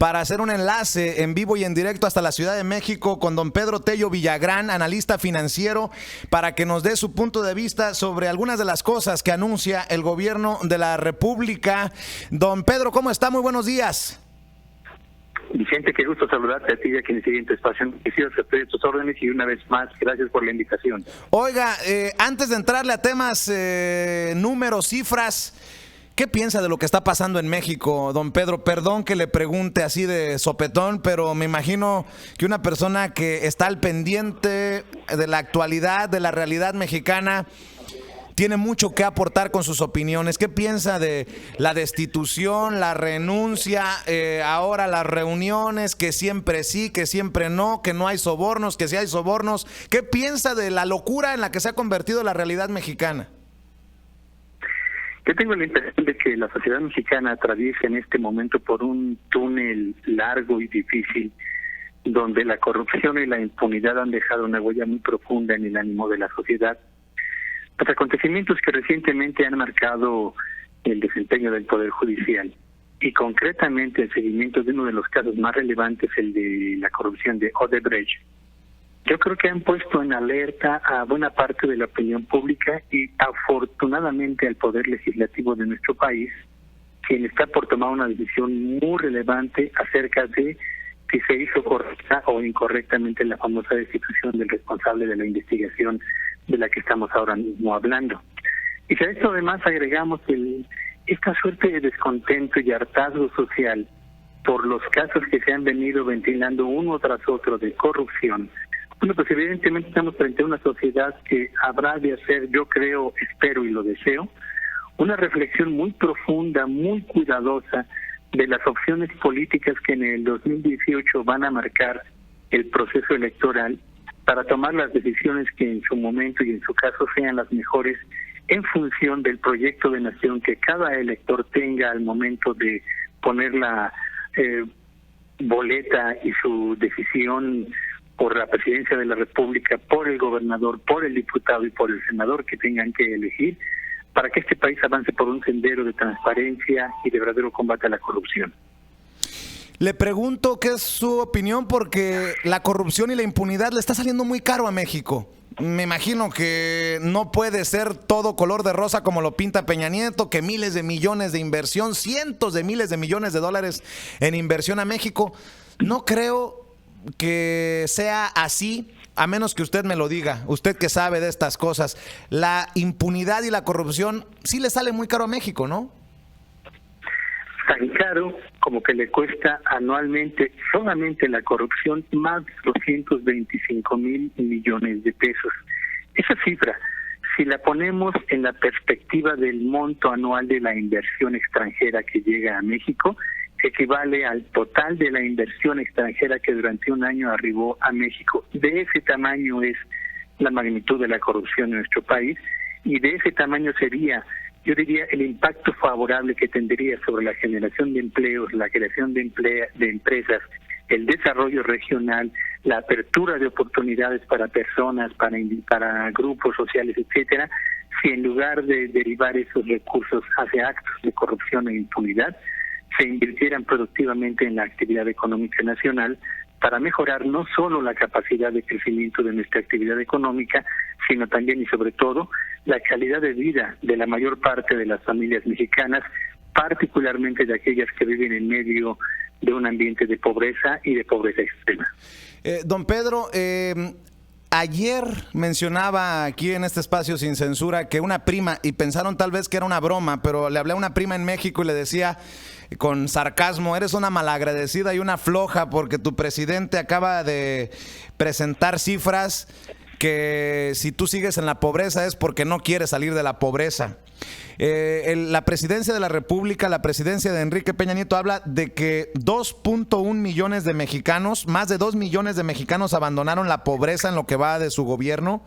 para hacer un enlace en vivo y en directo hasta la Ciudad de México con don Pedro Tello Villagrán, analista financiero, para que nos dé su punto de vista sobre algunas de las cosas que anuncia el gobierno de la República. Don Pedro, ¿cómo está? Muy buenos días. Vicente, qué gusto saludarte a ti y a quienes siguen tu espacio. Quisiera aceptar tus órdenes y una vez más, gracias por la invitación. Oiga, antes de entrarle a temas, números, cifras, ¿qué piensa de lo que está pasando en México, don Pedro? Perdón que le pregunte así de sopetón, pero me imagino que una persona que está al pendiente de la actualidad, de la realidad mexicana, tiene mucho que aportar con sus opiniones. ¿Qué piensa de la destitución, la renuncia, ahora las reuniones, que siempre sí, que siempre no, que no hay sobornos, que sí hay sobornos? ¿Qué piensa de la locura en la que se ha convertido la realidad mexicana? Yo tengo la impresión de que la sociedad mexicana atraviesa en este momento por un túnel largo y difícil, donde la corrupción y la impunidad han dejado una huella muy profunda en el ánimo de la sociedad. Los acontecimientos que recientemente han marcado el desempeño del Poder Judicial y concretamente el seguimiento de uno de los casos más relevantes, el de la corrupción de Odebrecht, yo creo que han puesto en alerta a buena parte de la opinión pública y afortunadamente al Poder Legislativo de nuestro país, quien está por tomar una decisión muy relevante acerca de si se hizo correcta o incorrectamente la famosa destitución del responsable de la investigación de la que estamos ahora mismo hablando. Y si a esto además agregamos esta suerte de descontento y hartazgo social por los casos que se han venido ventilando uno tras otro de corrupción, bueno, pues evidentemente estamos frente a una sociedad que habrá de hacer, yo creo, espero y lo deseo, una reflexión muy profunda, muy cuidadosa de las opciones políticas que en el 2018 van a marcar el proceso electoral, para tomar las decisiones que en su momento y en su caso sean las mejores en función del proyecto de nación que cada elector tenga al momento de poner la boleta y su decisión por la presidencia de la República, por el gobernador, por el diputado y por el senador que tengan que elegir, para que este país avance por un sendero de transparencia y de verdadero combate a la corrupción. Le pregunto qué es su opinión porque la corrupción y la impunidad le está saliendo muy caro a México. Me imagino que no puede ser todo color de rosa como lo pinta Peña Nieto, que miles de millones de inversión, cientos de miles de millones de dólares en inversión a México. No creo que sea así, a menos que usted me lo diga, usted que sabe de estas cosas. La impunidad y la corrupción sí le sale muy caro a México, ¿no? Tan caro como que le cuesta anualmente solamente la corrupción más de 225,000 millones de pesos. Esa cifra, si la ponemos en la perspectiva del monto anual de la inversión extranjera que llega a México, equivale al total de la inversión extranjera que durante un año arribó a México. De ese tamaño es la magnitud de la corrupción en nuestro país y de ese tamaño sería, yo diría, el impacto favorable que tendría sobre la generación de empleos, la creación de empresas, el desarrollo regional, la apertura de oportunidades para personas, para grupos sociales, etcétera, si en lugar de derivar esos recursos hacia actos de corrupción e impunidad, se invirtieran productivamente en la actividad económica nacional para mejorar no solo la capacidad de crecimiento de nuestra actividad económica, sino también y sobre todo la calidad de vida de la mayor parte de las familias mexicanas, particularmente de aquellas que viven en medio de un ambiente de pobreza y de pobreza extrema. Don Pedro, ayer mencionaba aquí en este espacio sin censura que una prima, y pensaron tal vez que era una broma, pero le hablé a una prima en México y le decía con sarcasmo: eres una malagradecida y una floja porque tu presidente acaba de presentar cifras que si tú sigues en la pobreza es porque no quieres salir de la pobreza. La presidencia de la República, la presidencia de Enrique Peña Nieto, habla de que 2.1 millones de mexicanos, más de 2 millones de mexicanos abandonaron la pobreza en lo que va de su gobierno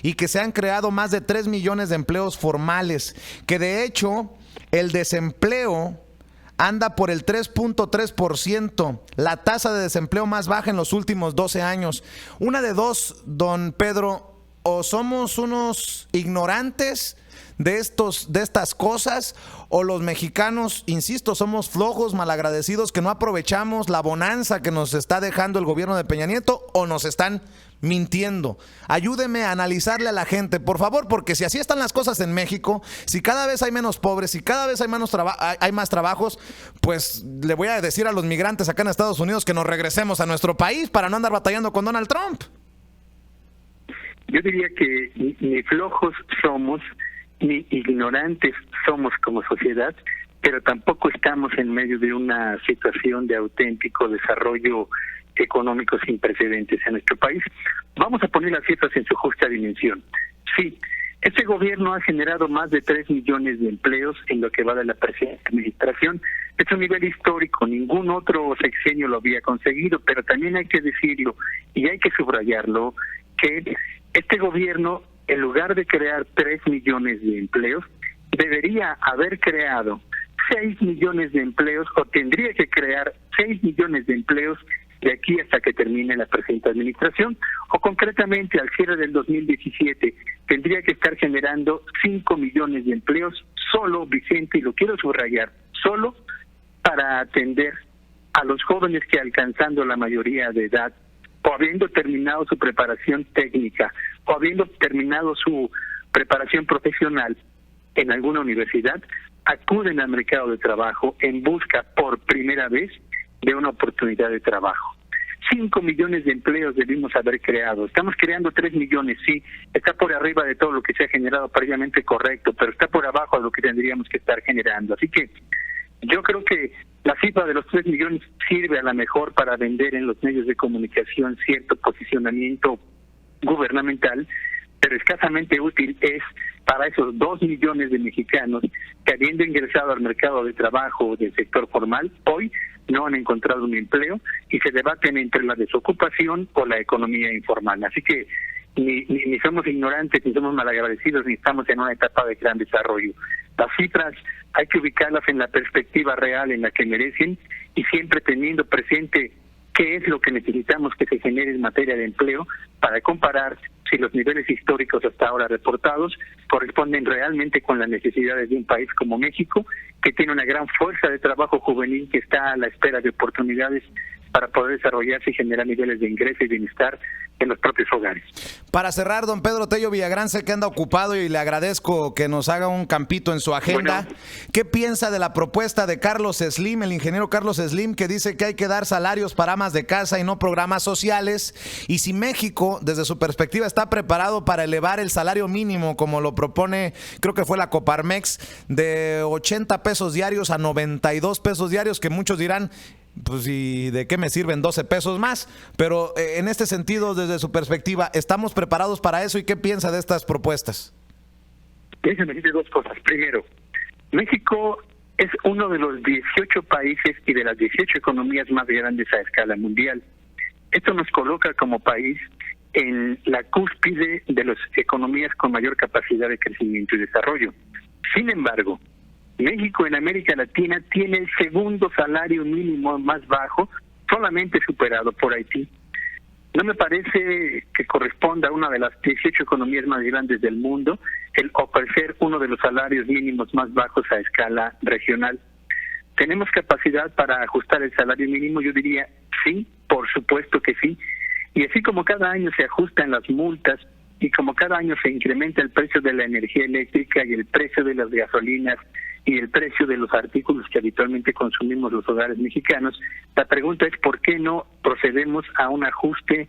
y que se han creado más de 3 millones de empleos formales, que de hecho el desempleo anda por el 3.3%, la tasa de desempleo más baja en los últimos 12 años. Una de dos, don Pedro, o somos unos ignorantes de estas cosas, o los mexicanos, insisto, somos flojos, malagradecidos, que no aprovechamos la bonanza que nos está dejando el gobierno de Peña Nieto, o nos están mintiendo. Ayúdeme a analizarle a la gente, por favor, porque si así están las cosas en México, si cada vez hay menos pobres, si cada vez hay más trabajos, pues le voy a decir a los migrantes acá en Estados Unidos que nos regresemos a nuestro país para no andar batallando con Donald Trump. Yo diría que ni flojos somos, ni ignorantes somos como sociedad, pero tampoco estamos en medio de una situación de auténtico desarrollo económico sin precedentes en nuestro país. Vamos a poner las cifras en su justa dimensión. Sí, este gobierno ha generado más de 3 millones de empleos en lo que va de la presente administración. Es un nivel histórico, ningún otro sexenio lo había conseguido, pero también hay que decirlo y hay que subrayarlo, que este gobierno, en lugar de crear 3 millones de empleos, debería haber creado 6 millones de empleos, o tendría que crear 6 millones de empleos de aquí hasta que termine la presente administración, o concretamente al cierre del 2017 tendría que estar generando 5 millones de empleos solo, Vicente, y lo quiero subrayar, solo para atender a los jóvenes que, alcanzando la mayoría de edad, o habiendo terminado su preparación técnica, o habiendo terminado su preparación profesional en alguna universidad, acuden al mercado de trabajo en busca por primera vez de una oportunidad de trabajo. 5 millones de empleos debimos haber creado. Estamos creando 3 millones, sí, está por arriba de todo lo que se ha generado previamente, correcto, pero está por abajo de lo que tendríamos que estar generando. Así que yo creo que la cifra de los 3 millones sirve a la mejor para vender en los medios de comunicación cierto posicionamiento gubernamental, pero escasamente útil es para esos 2 millones de mexicanos que, habiendo ingresado al mercado de trabajo del sector formal, hoy no han encontrado un empleo y se debaten entre la desocupación o la economía informal. Así que ni somos ignorantes, ni somos malagradecidos, ni estamos en una etapa de gran desarrollo. Las cifras hay que ubicarlas en la perspectiva real en la que merecen, y siempre teniendo presente qué es lo que necesitamos que se genere en materia de empleo, para comparar si los niveles históricos hasta ahora reportados corresponden realmente con las necesidades de un país como México, que tiene una gran fuerza de trabajo juvenil que está a la espera de oportunidades para poder desarrollarse y generar niveles de ingreso y bienestar en los propios hogares. Para cerrar, don Pedro Tello Villagrán, sé que anda ocupado y le agradezco que nos haga un campito en su agenda. Bueno, ¿qué piensa de la propuesta de Carlos Slim, el ingeniero Carlos Slim, que dice que hay que dar salarios para amas de casa y no programas sociales? Y si México, desde su perspectiva, está preparado para elevar el salario mínimo, como lo propone, creo que fue la Coparmex, de 80 pesos diarios a 92 pesos diarios, que muchos dirán, pues, ¿y de qué me sirven 12 pesos más? Pero en este sentido, desde su perspectiva, ¿estamos preparados para eso y qué piensa de estas propuestas? Déjame decir 2 cosas. Primero, México es uno de los 18 países y de las 18 economías más grandes a escala mundial. Esto nos coloca como país en la cúspide de las economías con mayor capacidad de crecimiento y desarrollo. Sin embargo, México en América Latina tiene el segundo salario mínimo más bajo, solamente superado por Haití. No me parece que corresponda a una de las 18 economías más grandes del mundo el ofrecer uno de los salarios mínimos más bajos a escala regional. ¿Tenemos capacidad para ajustar el salario mínimo? Yo diría sí, por supuesto que sí. Y así como cada año se ajustan las multas y como cada año se incrementa el precio de la energía eléctrica y el precio de las gasolinas y el precio de los artículos que habitualmente consumimos los hogares mexicanos, la pregunta es ¿por qué no procedemos a un ajuste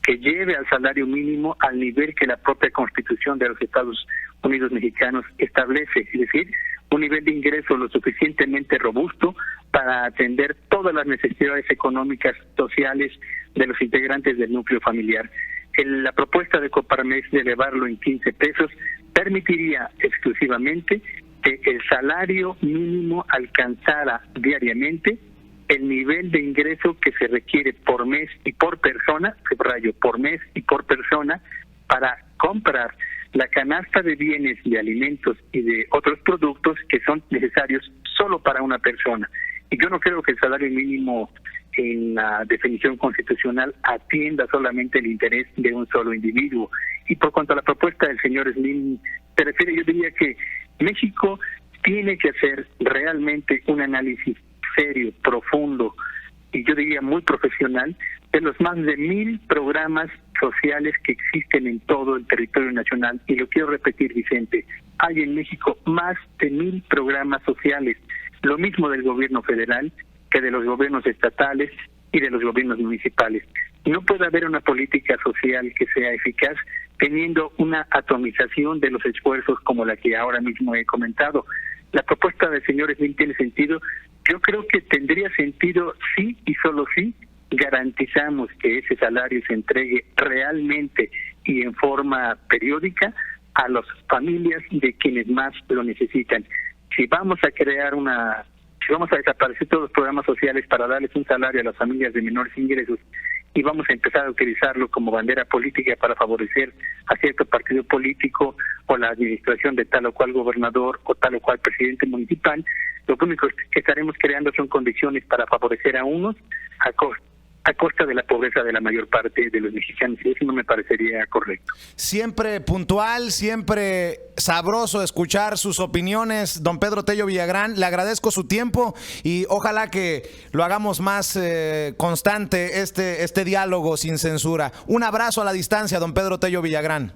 que lleve al salario mínimo al nivel que la propia Constitución de los Estados Unidos mexicanos establece? Es decir, un nivel de ingreso lo suficientemente robusto para atender todas las necesidades económicas, sociales de los integrantes del núcleo familiar. La propuesta de Coparmex de elevarlo en 15 pesos permitiría exclusivamente que el salario mínimo alcanzara diariamente el nivel de ingreso que se requiere por mes y por persona, subrayo, por mes y por persona, para comprar la canasta de bienes, de alimentos y de otros productos que son necesarios solo para una persona. Y yo no creo que el salario mínimo en la definición constitucional atienda solamente el interés de un solo individuo. Y por cuanto a la propuesta del señor Slim se refiere, yo diría que México tiene que hacer realmente un análisis serio, profundo y yo diría muy profesional de los más de 1,000 programas sociales que existen en todo el territorio nacional. Y lo quiero repetir, Vicente, hay en México más de 1,000 programas sociales, lo mismo del gobierno federal que de los gobiernos estatales y de los gobiernos municipales. No puede haber una política social que sea eficaz teniendo una atomización de los esfuerzos como la que ahora mismo he comentado. La propuesta del señor Slim tiene sentido. Yo creo que tendría sentido sí y solo sí garantizamos que ese salario se entregue realmente y en forma periódica a las familias de quienes más lo necesitan. Si vamos a desaparecer todos los programas sociales para darles un salario a las familias de menores ingresos y vamos a empezar a utilizarlo como bandera política para favorecer a cierto partido político o la administración de tal o cual gobernador o tal o cual presidente municipal, lo único que estaremos creando son condiciones para favorecer a unos a costa de la pobreza de la mayor parte de los mexicanos, y eso no me parecería correcto. Siempre puntual, siempre sabroso escuchar sus opiniones, don Pedro Tello Villagrán. Le agradezco su tiempo y ojalá que lo hagamos más constante este diálogo sin censura. Un abrazo a la distancia, don Pedro Tello Villagrán.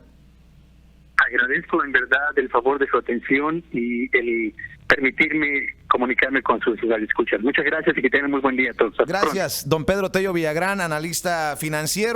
Agradezco en verdad el favor de su atención y el permitirme comunicarme con sus escuchas. Muchas gracias y que tengan muy buen día a todos. Gracias, don Pedro Tello Villagrán, analista financiero.